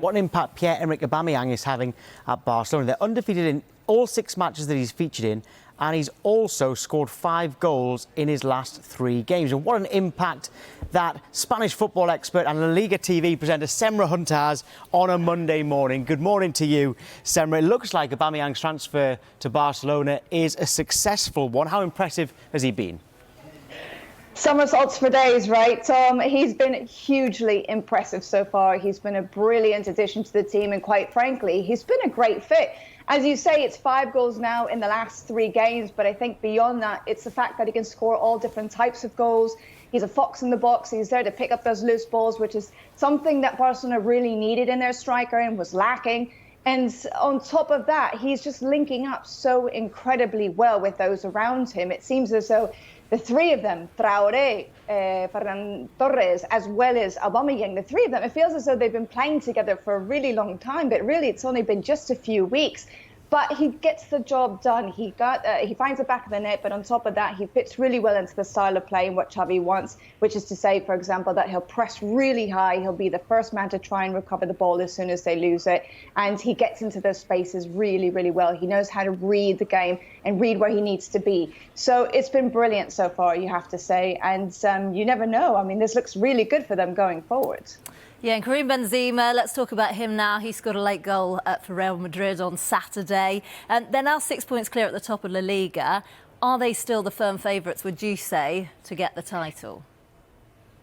What an impact Pierre-Emerick Aubameyang is having at Barcelona. They're undefeated in all 6 matches that he's featured in, and he's also scored 5 goals in his last 3 games. And what an impact that Spanish football expert and LaLiga TV presenter Semra Hunter has on a Monday morning. Good morning to you, Semra. It looks like Aubameyang's transfer to Barcelona is a successful one. How impressive has he been? Somersaults for days, right, Tom? He's been hugely impressive so far. He's been a brilliant addition to the team, and quite frankly, he's been a great fit. As you say, it's 5 goals now in the last 3 games, but I think beyond that, it's the fact that he can score all different types of goals. He's a fox in the box. He's there to pick up those loose balls, which is something that Barcelona really needed in their striker and was lacking. And on top of that, he's just linking up so incredibly well with those around him. It seems as though the 3 of them, Traoré, Ferran Torres, as well as Aubameyang, the 3 of them, it feels as though they've been playing together for a really long time, but really it's only been just a few weeks. But he gets the job done. He finds the back of the net, but on top of that, he fits really well into the style of play and what Xavi wants, which is to say, for example, that he'll press really high. He'll be the first man to try and recover the ball as soon as they lose it. And he gets into those spaces really, really well. He knows how to read the game and read where he needs to be. So it's been brilliant so far, you have to say. And you never know. I mean, this looks really good for them going forward. Yeah, and Karim Benzema, let's talk about him now. He scored a late goal for Real Madrid on Saturday. They're now 6 points clear at the top of La Liga. Are they still the firm favourites, would you say, to get the title?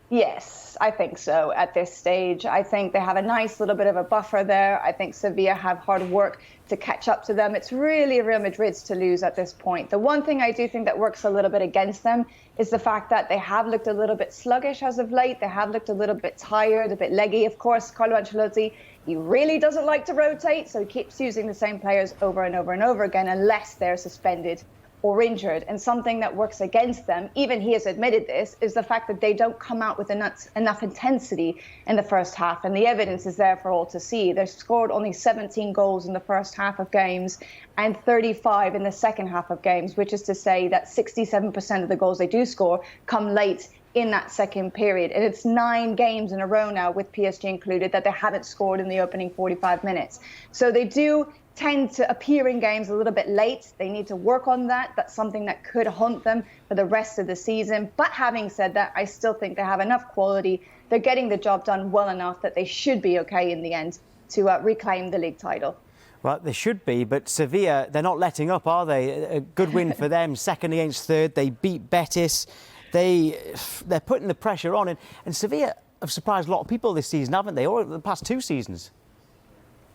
Yes, I think so at this stage. I think they have a nice little bit of a buffer there. I think Sevilla have hard work to catch up to them. It's really Real Madrid's to lose at this point. The one thing I do think that works a little bit against them is the fact that they have looked a little bit sluggish as of late. They have looked a little bit tired, a bit leggy. Of course, Carlo Ancelotti, he really doesn't like to rotate, so he keeps using the same players over and over and over again unless they're suspended or injured. And something that works against them, even he has admitted this, is the fact that they don't come out with enough intensity in the first half. And the evidence is there for all to see. They've scored only 17 goals in the first half of games and 35 in the second half of games, which is to say that 67% of the goals they do score come late in that second period. And it's 9 games in a row now, with PSG included, that they haven't scored in the opening 45 minutes. So they do tend to appear in games a little bit late. They need to work on that. That's something that could haunt them for the rest of the season. But having said that, I still think they have enough quality. They're getting the job done well enough that they should be okay in the end to reclaim the league title. Well, they should be, but Sevilla, they're not letting up, are they? A good win for them, second against third. They beat Betis. They're putting the pressure on. And Sevilla have surprised a lot of people this season, haven't they? Or the past 2 seasons.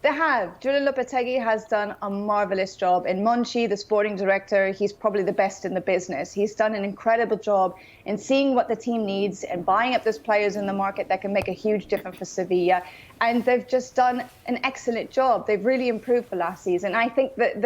They have. Julian Lopetegui has done a marvellous job. And Monchi, the sporting director, he's probably the best in the business. He's done an incredible job in seeing what the team needs and buying up those players in the market that can make a huge difference for Sevilla. And they've just done an excellent job. They've really improved for last season. I think that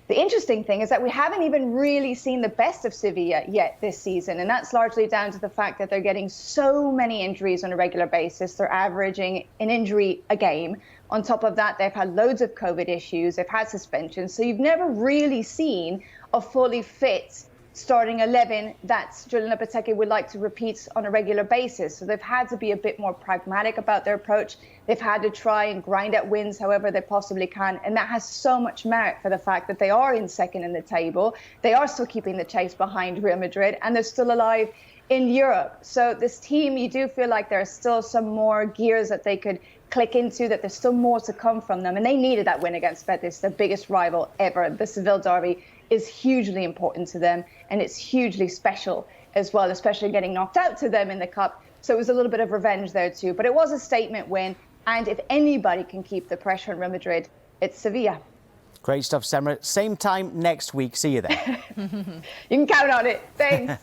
the interesting thing is that we haven't even really seen the best of Sevilla yet this season. And that's largely down to the fact that they're getting so many injuries on a regular basis. They're averaging an injury a game. On top of that, they've had loads of COVID issues. They've had suspensions. So you've never really seen a fully fit starting 11 that Julian Lopetegui would like to repeat on a regular basis. So they've had to be a bit more pragmatic about their approach. They've had to try and grind out wins however they possibly can. And that has so much merit for the fact that they are in second in the table. They are still keeping the chase behind Real Madrid, and they're still alive in Europe. So this team, you do feel like there are still some more gears that they could click into, that there's still more to come from them. And they needed that win against Betis, their biggest rival ever. The Seville derby is hugely important to them, and it's hugely special as well, especially getting knocked out to them in the cup. So it was a little bit of revenge there too. But it was a statement win, and if anybody can keep the pressure on Real Madrid, it's Sevilla. Great stuff, Semra. Same time next week. See you then. You can count on it. Thanks.